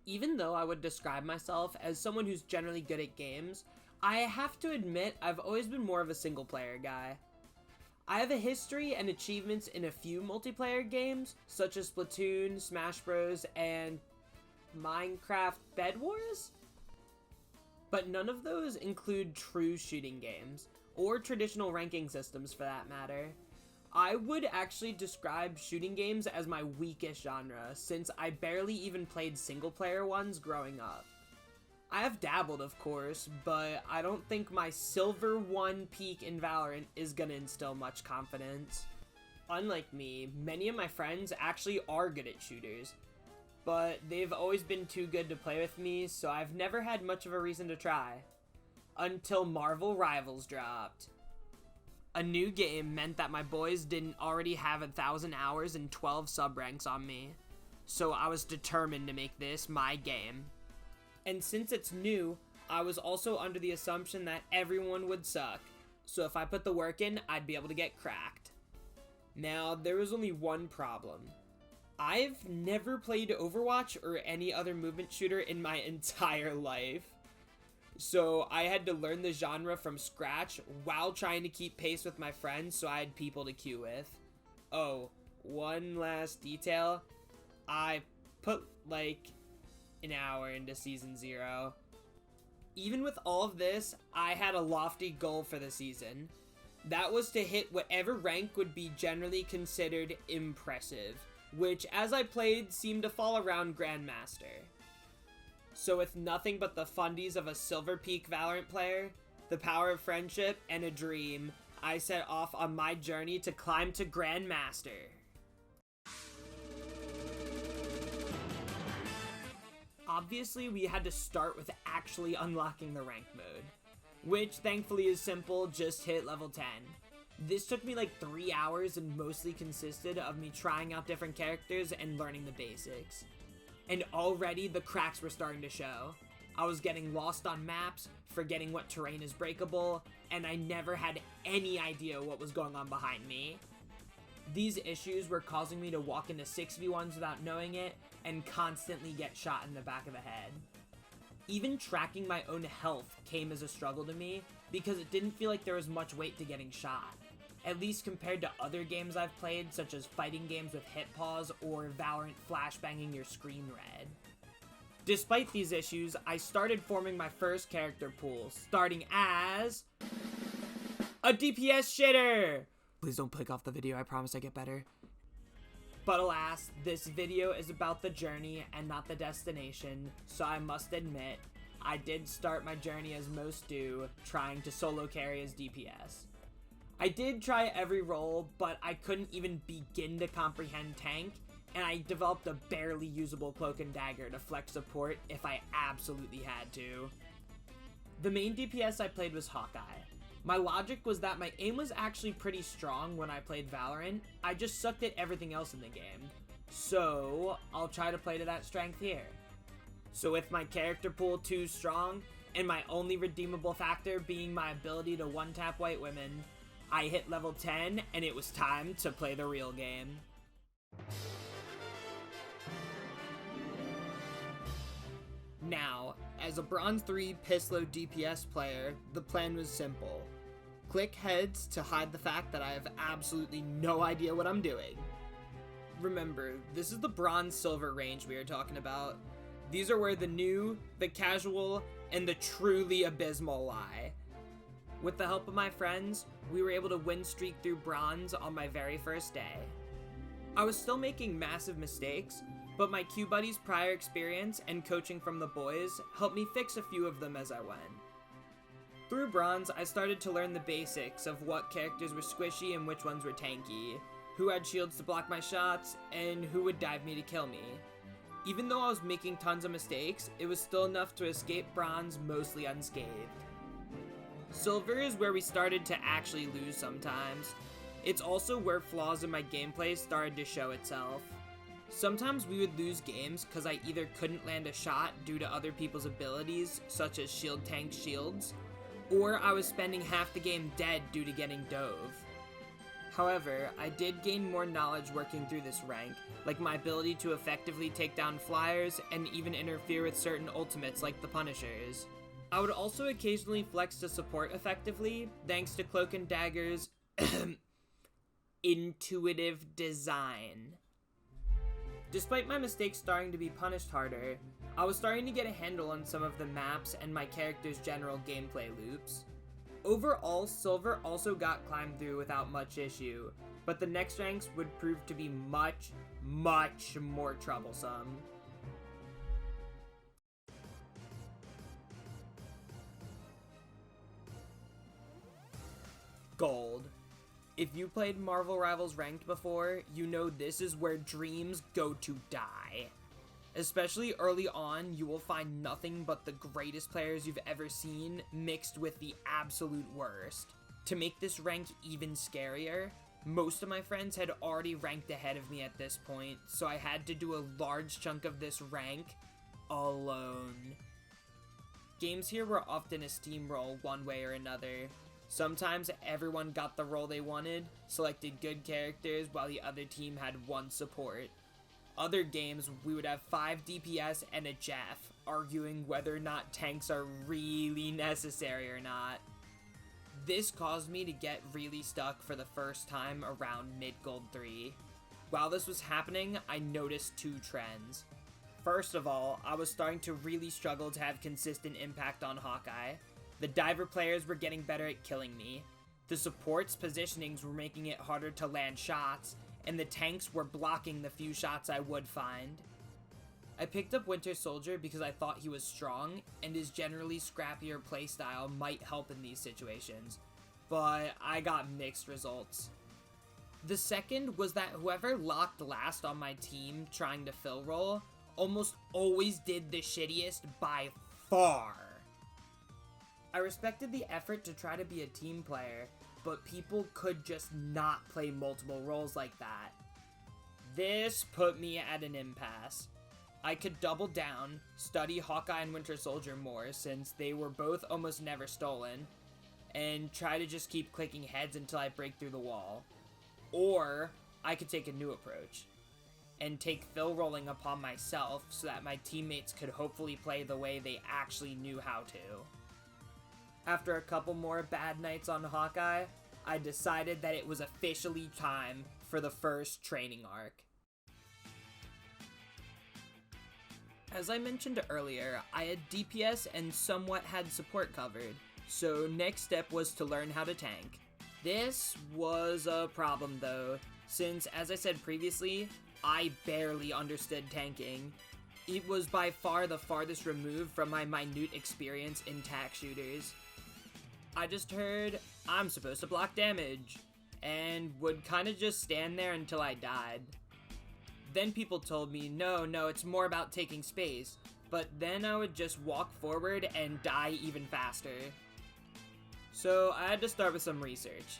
Even though I would describe myself as someone who's generally good at games, I have to admit I've always been more of a single player guy. I have a history and achievements in a few multiplayer games, such as Splatoon, Smash Bros, and Minecraft Bed Wars? But none of those include true shooting games, or traditional ranking systems for that matter. I would actually describe shooting games as my weakest genre, since I barely even played single-player ones growing up. I have dabbled, of course, but I don't think my Silver 1 peak in Valorant is gonna instill much confidence. Unlike me, many of my friends actually are good at shooters, but they've always been too good to play with me, so I've never had much of a reason to try. Until Marvel Rivals dropped. A new game meant that my boys didn't already have 1,000 hours and 12 sub-ranks on me, so I was determined to make this my game. And since it's new, I was also under the assumption that everyone would suck, so if I put the work in, I'd be able to get cracked. Now, there was only one problem. I've never played Overwatch or any other movement shooter in my entire life. So I had to learn the genre from scratch while trying to keep pace with my friends so I had people to queue with. Oh, one last detail. I put like an hour into Season 0. Even with all of this, I had a lofty goal for the season. That was to hit whatever rank would be generally considered impressive, which as I played seemed to fall around Grandmaster. So with nothing but the fundies of a Silver Peak Valorant player, the power of friendship, and a dream, I set off on my journey to climb to Grandmaster. Obviously, we had to start with actually unlocking the rank mode, which thankfully is simple, just hit level 10. This took me like 3 hours and mostly consisted of me trying out different characters and learning the basics. And already the cracks were starting to show. I was getting lost on maps, forgetting what terrain is breakable, and I never had any idea what was going on behind me. These issues were causing me to walk into 6v1s without knowing it and constantly get shot in the back of the head. Even tracking my own health came as a struggle to me because it didn't feel like there was much weight to getting shot, at least compared to other games I've played such as fighting games with hit pause or Valorant flashbanging your screen red. Despite these issues, I started forming my first character pool, starting as a DPS shitter! Please don't click off the video, I promise I get better. But alas, this video is about the journey and not the destination, so I must admit, I did start my journey as most do, trying to solo carry as DPS. I did try every role, but I couldn't even begin to comprehend tank, and I developed a barely usable cloak and dagger to flex support if I absolutely had to. The main DPS I played was Hawkeye. My logic was that my aim was actually pretty strong when I played Valorant, I just sucked at everything else in the game. So, I'll try to play to that strength here. So with my character pool too strong, and my only redeemable factor being my ability to one-tap white women, I hit level 10 and it was time to play the real game. Now, as a Bronze 3 Pisslow DPS player, the plan was simple. Click heads to hide the fact that I have absolutely no idea what I'm doing. Remember, this is the Bronze-Silver range we are talking about. These are where the new, the casual, and the truly abysmal lie. With the help of my friends, we were able to win streak through Bronze on my very first day. I was still making massive mistakes, but my Q buddies' prior experience and coaching from the boys helped me fix a few of them as I went. Through Bronze, I started to learn the basics of what characters were squishy and which ones were tanky, who had shields to block my shots, and who would dive me to kill me. Even though I was making tons of mistakes, it was still enough to escape Bronze mostly unscathed. Silver is where we started to actually lose sometimes. It's also where flaws in my gameplay started to show itself. Sometimes we would lose games because I either couldn't land a shot due to other people's abilities, such as shield tank shields, or I was spending half the game dead due to getting dove. However, I did gain more knowledge working through this rank, like my ability to effectively take down flyers and even interfere with certain ultimates like the Punishers. I would also occasionally flex to support effectively, thanks to Cloak and Dagger's intuitive design. Despite my mistakes starting to be punished harder, I was starting to get a handle on some of the maps and my character's general gameplay loops. Overall, Silver also got climbed through without much issue, but the next ranks would prove to be much, much more troublesome. Gold. If you played Marvel Rivals Ranked before, you know this is where dreams go to die. Especially early on, you will find nothing but the greatest players you've ever seen mixed with the absolute worst. To make this rank even scarier, most of my friends had already ranked ahead of me at this point, so I had to do a large chunk of this rank alone. Games here were often a steamroll one way or another. Sometimes everyone got the role they wanted, selected good characters while the other team had one support. Other games, we would have 5 DPS and a Jeff, arguing whether or not tanks are really necessary or not. This caused me to get really stuck for the first time around mid-Gold 3. While this was happening, I noticed 2 trends. First of all, I was starting to really struggle to have consistent impact on Hawkeye. The diver players were getting better at killing me. The supports' positionings were making it harder to land shots, and the tanks were blocking the few shots I would find. I picked up Winter Soldier because I thought he was strong, and his generally scrappier playstyle might help in these situations, but I got mixed results. The second was that whoever locked last on my team trying to fill roll almost always did the shittiest by far. I respected the effort to try to be a team player, but people could just not play multiple roles like that. This put me at an impasse. I could double down, study Hawkeye and Winter Soldier more since they were both almost never stolen, and try to just keep clicking heads until I break through the wall. Or I could take a new approach, and take fill rolling upon myself so that my teammates could hopefully play the way they actually knew how to. After a couple more bad nights on Hawkeye, I decided that it was officially time for the first training arc. As I mentioned earlier, I had DPS and somewhat had support covered, so next step was to learn how to tank. This was a problem though, since as I said previously, I barely understood tanking. It was by far the farthest removed from my minute experience in tac shooters. I just heard, I'm supposed to block damage, and would kinda just stand there until I died. Then people told me, no, it's more about taking space, but then I would just walk forward and die even faster. So I had to start with some research.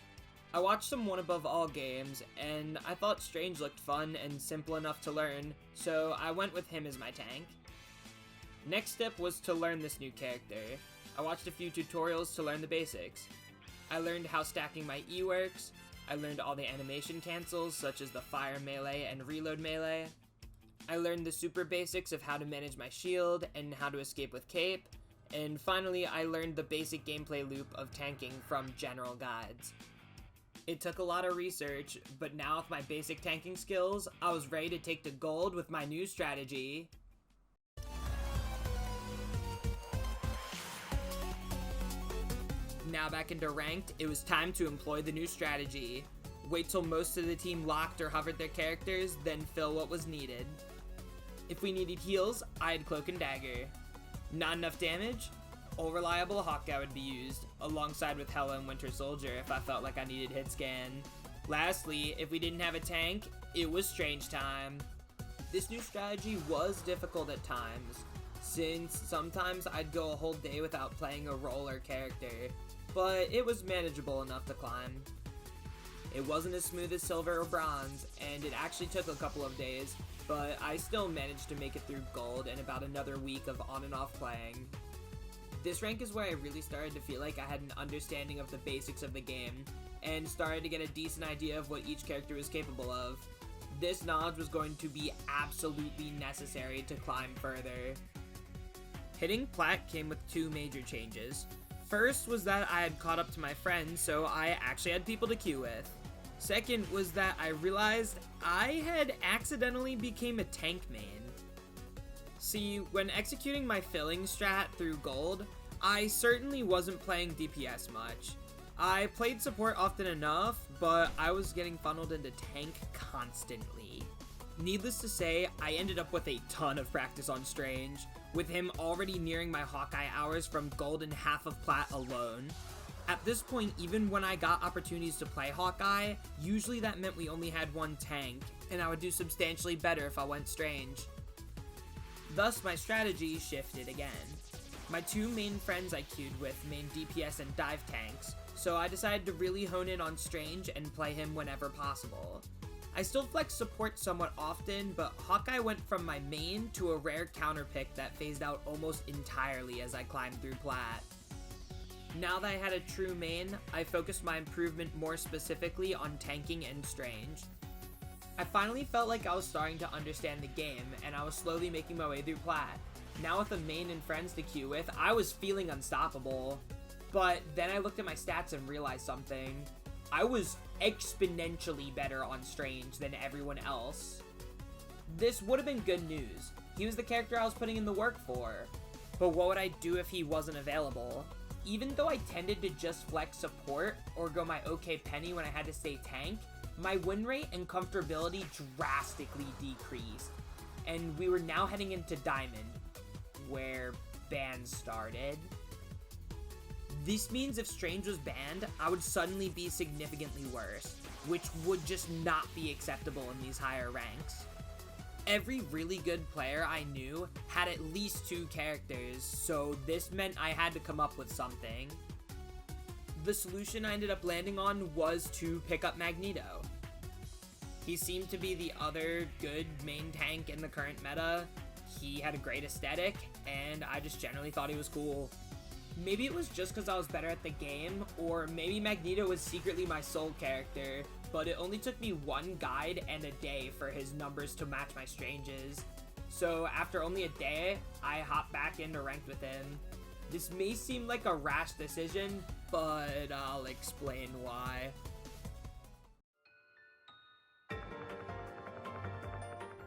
I watched some One Above All games, and I thought Strange looked fun and simple enough to learn, so I went with him as my tank. Next step was to learn this new character. I watched a few tutorials to learn the basics. I learned how stacking my E works, I learned all the animation cancels such as the fire melee and reload melee. I learned the super basics of how to manage my shield and how to escape with cape, and finally I learned the basic gameplay loop of tanking from general guides. It took a lot of research, but now with my basic tanking skills, I was ready to take to gold with my new strategy. Now back into ranked, it was time to employ the new strategy. Wait till most of the team locked or hovered their characters, then fill what was needed. If we needed heals, I had Cloak and Dagger. Not enough damage? All reliable Hawkeye would be used, alongside with Hela and Winter Soldier if I felt like I needed hit scan. Lastly, if we didn't have a tank, it was Strange time. This new strategy was difficult at times, since sometimes I'd go a whole day without playing a role or character, but it was manageable enough to climb. It wasn't as smooth as Silver or Bronze, and it actually took a couple of days, but I still managed to make it through Gold in about another week of on and off playing. This rank is where I really started to feel like I had an understanding of the basics of the game, and started to get a decent idea of what each character was capable of. This knowledge was going to be absolutely necessary to climb further. Hitting Plat came with two major changes. First was that I had caught up to my friends, so I actually had people to queue with. Second was that I realized I had accidentally became a tank main. See, when executing my filling strat through gold, I certainly wasn't playing DPS much. I played support often enough, but I was getting funneled into tank constantly. Needless to say, I ended up with a ton of practice on Strange, with him already nearing my Hawkeye hours from gold and half of Plat alone. At this point, even when I got opportunities to play Hawkeye, usually that meant we only had one tank, and I would do substantially better if I went Strange. Thus, my strategy shifted again. My two main friends I queued with main DPS and dive tanks, so I decided to really hone in on Strange and play him whenever possible. I still flex support somewhat often, but Hawkeye went from my main to a rare counter pick that phased out almost entirely as I climbed through Plat. Now that I had a true main, I focused my improvement more specifically on tanking and Strange. I finally felt like I was starting to understand the game, and I was slowly making my way through Plat. Now with a main and friends to queue with, I was feeling unstoppable. But then I looked at my stats and realized something. I was exponentially better on Strange than everyone else. This would have been good news. He was the character I was putting in the work for. But what would I do if he wasn't available? Even though I tended to just flex support or go my OK Penny when I had to stay tank, my win rate and comfortability drastically decreased. And we were now heading into Diamond, where bans started. This means if Strange was banned, I would suddenly be significantly worse, which would just not be acceptable in these higher ranks. Every really good player I knew had at least two characters, so this meant I had to come up with something. The solution I ended up landing on was to pick up Magneto. He seemed to be the other good main tank in the current meta. He had a great aesthetic, and I just generally thought he was cool. Maybe it was just because I was better at the game, or maybe Magneto was secretly my soul character, but it only took me one guide and a day for his numbers to match my Strange's. So after only a day, I hopped back into ranked with him. This may seem like a rash decision, but I'll explain why.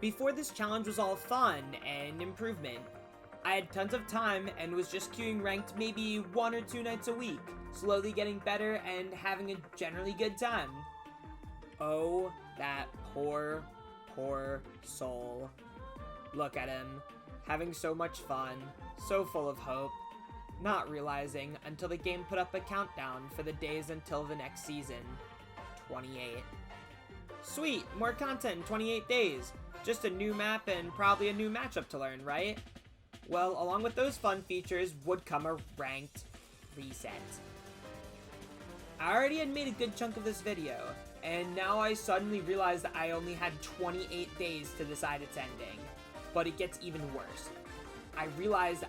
Before this challenge was all fun and improvement. I had tons of time and was just queuing ranked maybe 1 or 2 nights a week, slowly getting better and having a generally good time. Oh, that poor, poor soul. Look at him, having so much fun, so full of hope, not realizing until the game put up a countdown for the days until the next season. 28. Sweet, more content in 28 days. Just a new map and probably a new matchup to learn, right? Well, along with those fun features would come a ranked reset. I already had made a good chunk of this video, and now I suddenly realized that I only had 28 days to decide its ending. But it gets even worse. I realized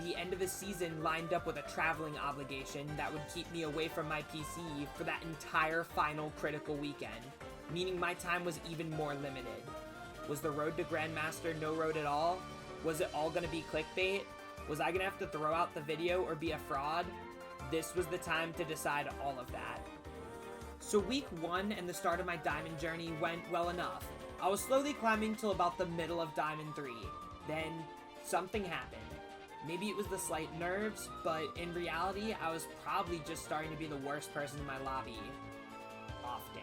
the end of the season lined up with a traveling obligation that would keep me away from my PC for that entire final critical weekend, meaning my time was even more limited. Was the road to Grandmaster no road at all? Was it all gonna be clickbait? Was I gonna have to throw out the video or be a fraud? This was the time to decide all of that. So week 1 and the start of my Diamond journey went well enough. I was slowly climbing till about the middle of Diamond 3. Then something happened. Maybe it was the slight nerves, but in reality, I was probably just starting to be the worst person in my lobby. Often.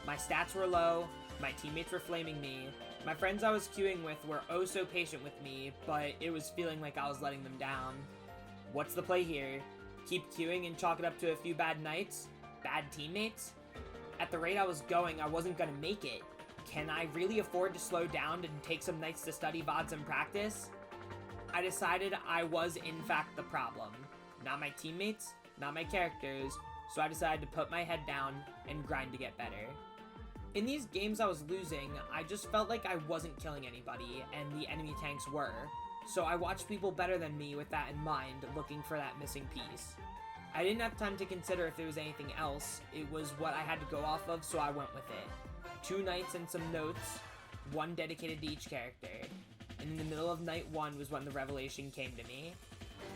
My stats were low, my teammates were flaming me, my friends I was queuing with were oh so patient with me, but it was feeling like I was letting them down. What's the play here? Keep queuing and chalk it up to a few bad nights? Bad teammates? At the rate I was going, I wasn't gonna make it. Can I really afford to slow down and take some nights to study VODs and practice? I decided I was in fact the problem. Not my teammates, not my characters, so I decided to put my head down and grind to get better. In these games I was losing, I just felt like I wasn't killing anybody, and the enemy tanks were. So I watched people better than me with that in mind, looking for that missing piece. I didn't have time to consider if there was anything else. It was what I had to go off of, so I went with it. 2 nights and some notes, 1 dedicated to each character. And in the middle of night 1 was when the revelation came to me.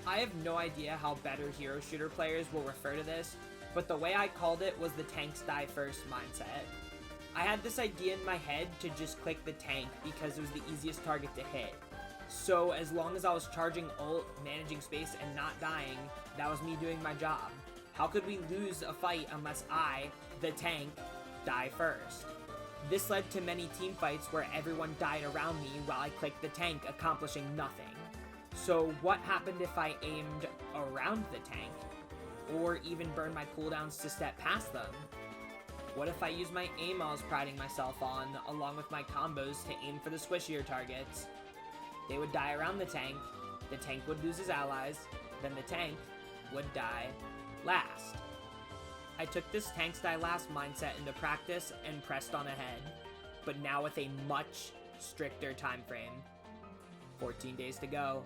I have no idea how better hero shooter players will refer to this, but the way I called it was the tanks die first mindset. I had this idea in my head to just click the tank because it was the easiest target to hit. So as long as I was charging ult, managing space, and not dying, that was me doing my job. How could we lose a fight unless I, the tank, die first? This led to many team fights where everyone died around me while I clicked the tank, accomplishing nothing. So what happened if I aimed around the tank? Or even burned my cooldowns to step past them? What if I used my aim I was priding myself on, along with my combos to aim for the squishier targets? They would die around the tank would lose his allies, then the tank would die last. I took this tanks die last mindset into practice and pressed on ahead, but now with a much stricter time frame. 14 days to go.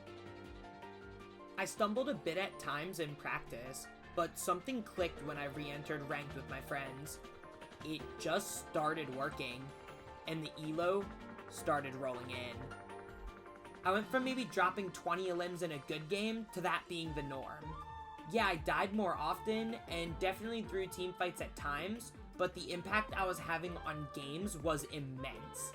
I stumbled a bit at times in practice, but something clicked when I re-entered ranked with my friends. It just started working, and the elo started rolling in. I went from maybe dropping 20 elims in a good game to that being the norm. Yeah, I died more often, and definitely threw team fights at times, but the impact I was having on games was immense.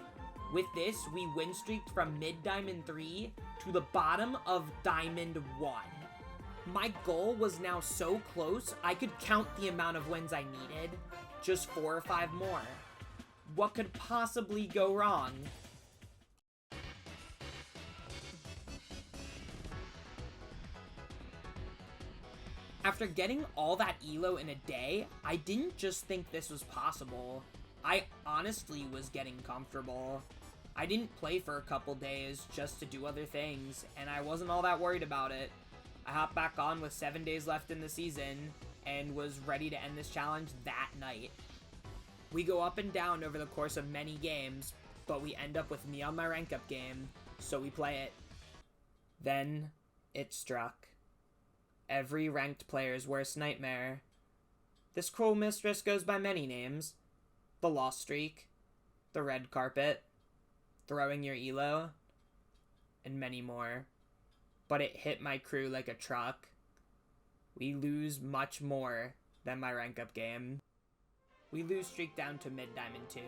With this, we win streaked from mid-Diamond 3 to the bottom of Diamond 1. My goal was now so close, I could count the amount of wins I needed. Just 4 or 5 more. What could possibly go wrong? After getting all that elo in a day, I didn't just think this was possible. I honestly was getting comfortable. I didn't play for a couple days just to do other things, and I wasn't all that worried about it. I hopped back on with 7 days left in the season, and was ready to end this challenge that night. We go up and down over the course of many games, but we end up with me on my rank up game, so we play it. Then, it struck. Every ranked player's worst nightmare. This cruel mistress goes by many names. The lost streak, the red carpet, throwing your elo, and many more. But it hit my crew like a truck. We lose much more than my rank up game. We lose streak down to mid-Diamond 2.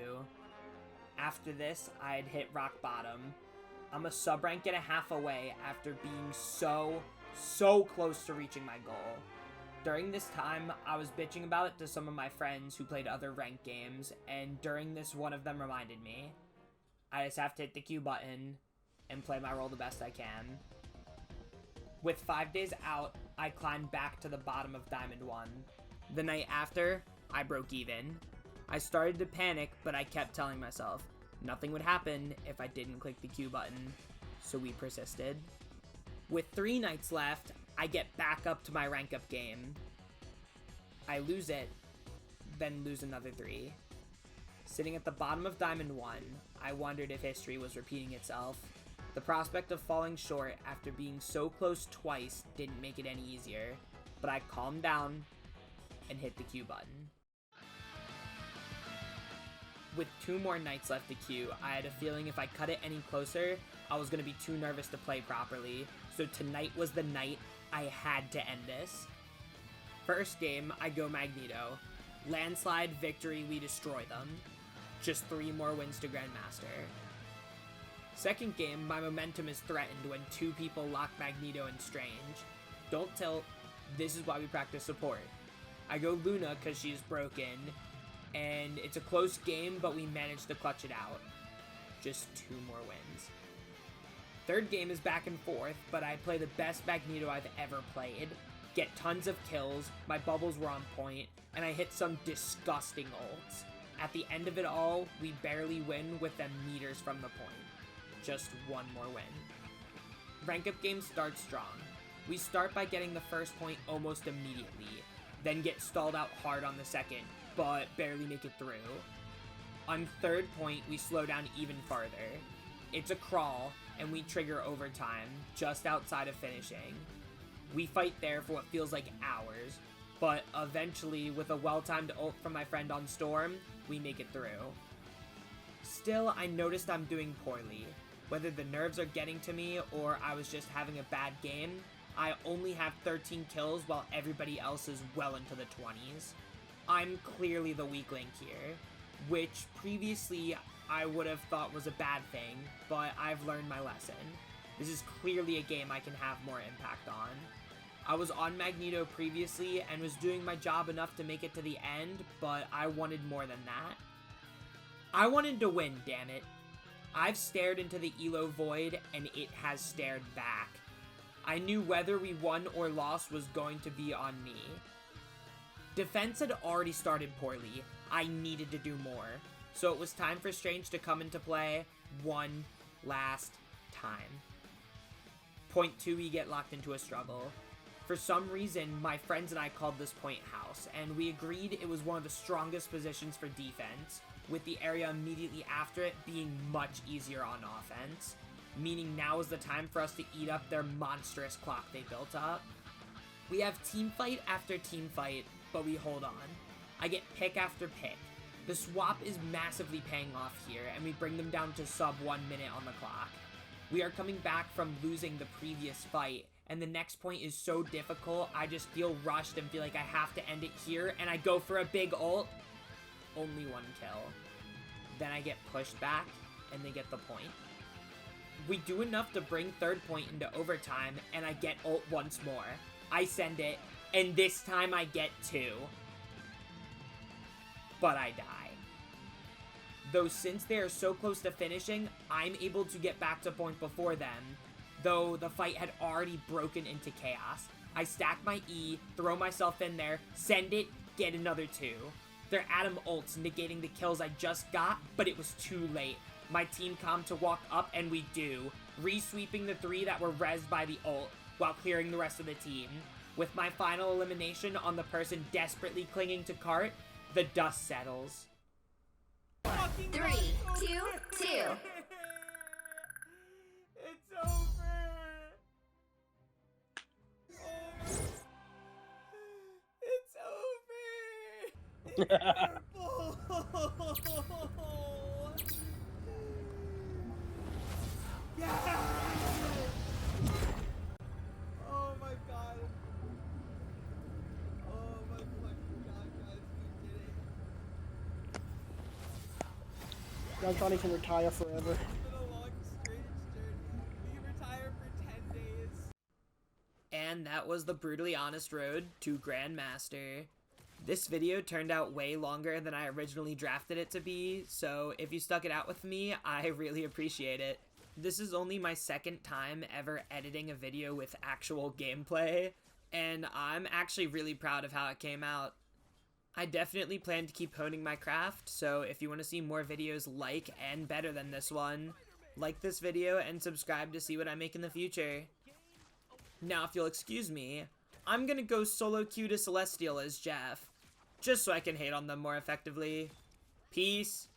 After this, I had hit rock bottom. I'm a sub-rank and a half away after being so close to reaching my goal. During this time, I was bitching about it to some of my friends who played other ranked games, and during this, one of them reminded me. I just have to hit the Q button and play my role the best I can. With 5 days out, I climbed back to the bottom of Diamond 1. The night after, I broke even. I started to panic, but I kept telling myself nothing would happen if I didn't click the Q button, so we persisted. With 3 nights left, I get back up to my rank up game. I lose it, then lose another 3. Sitting at the bottom of Diamond 1, I wondered if history was repeating itself. The prospect of falling short after being so close twice didn't make it any easier, but I calmed down and hit the Q button. With 2 more nights left to queue, I had a feeling if I cut it any closer, I was going to be too nervous to play properly, so tonight was the night I had to end this. First game, I go Magneto. Landslide victory, we destroy them. Just 3 more wins to Grandmaster. Second game, my momentum is threatened when 2 people lock Magneto and Strange. Don't tilt, this is why we practice support. I go Luna because she is broken, and it's a close game, but we managed to clutch it out. Just 2 more wins. Third game is back and forth, but I play the best Magneto I've ever played, get tons of kills, my bubbles were on point, and I hit some disgusting ults. At the end of it all, we barely win with them meters from the point. Just 1 more win. Rank up game starts strong. We start by getting the first point almost immediately, then get stalled out hard on the second, but barely make it through. On third point, we slow down even farther. It's a crawl, and we trigger overtime, just outside of finishing. We fight there for what feels like hours, but eventually, with a well-timed ult from my friend on Storm, we make it through. Still, I noticed I'm doing poorly. Whether the nerves are getting to me or I was just having a bad game, I only have 13 kills while everybody else is well into the 20s. I'm clearly the weak link here, which previously I would have thought was a bad thing, but I've learned my lesson. This is clearly a game I can have more impact on. I was on Magneto previously and was doing my job enough to make it to the end, but I wanted more than that. I wanted to win, damn it. I've stared into the Elo void, and it has stared back. I knew whether we won or lost was going to be on me. Defense had already started poorly. I needed to do more. So it was time for Strange to come into play one last time. Point 2, we get locked into a struggle. For some reason, my friends and I called this point house, and we agreed it was one of the strongest positions for defense, with the area immediately after it being much easier on offense, meaning now is the time for us to eat up their monstrous clock they built up. We have teamfight after teamfight, but we hold on. I get pick after pick. The swap is massively paying off here, and we bring them down to sub 1 minute on the clock. We are coming back from losing the previous fight, and the next point is so difficult, I just feel rushed and feel like I have to end it here, and I go for a big ult. Only 1 kill. Then I get pushed back, and they get the point. We do enough to bring third point into overtime, and I get ult once more. I send it, and this time I get 2. But I die. Though since they are so close to finishing, I'm able to get back to point before them, though the fight had already broken into chaos. I stack my E, throw myself in there, send it, get another 2. Their Atom ults negating the kills I just got, but it was too late. My team calmed to walk up, and we do, re-sweeping the 3 that were rezzed by the ult, while clearing the rest of the team. With my final elimination on the person desperately clinging to cart, the dust settles. 3, 2, 2. It's over! It's over! It's purple! Yeah! Oh my god. Oh my fucking god, guys, we did it. Young Johnny can retire forever. It's been a long, strange journey. We can retire for 10 days. And that was the brutally honest road to Grandmaster. This video turned out way longer than I originally drafted it to be, so if you stuck it out with me, I really appreciate it. This is only my second time ever editing a video with actual gameplay, and I'm actually really proud of how it came out. I definitely plan to keep honing my craft, so if you want to see more videos like and better than this one, like this video and subscribe to see what I make in the future. Now, if you'll excuse me, I'm gonna go solo queue to Celestial as Jeff, just so I can hate on them more effectively. Peace.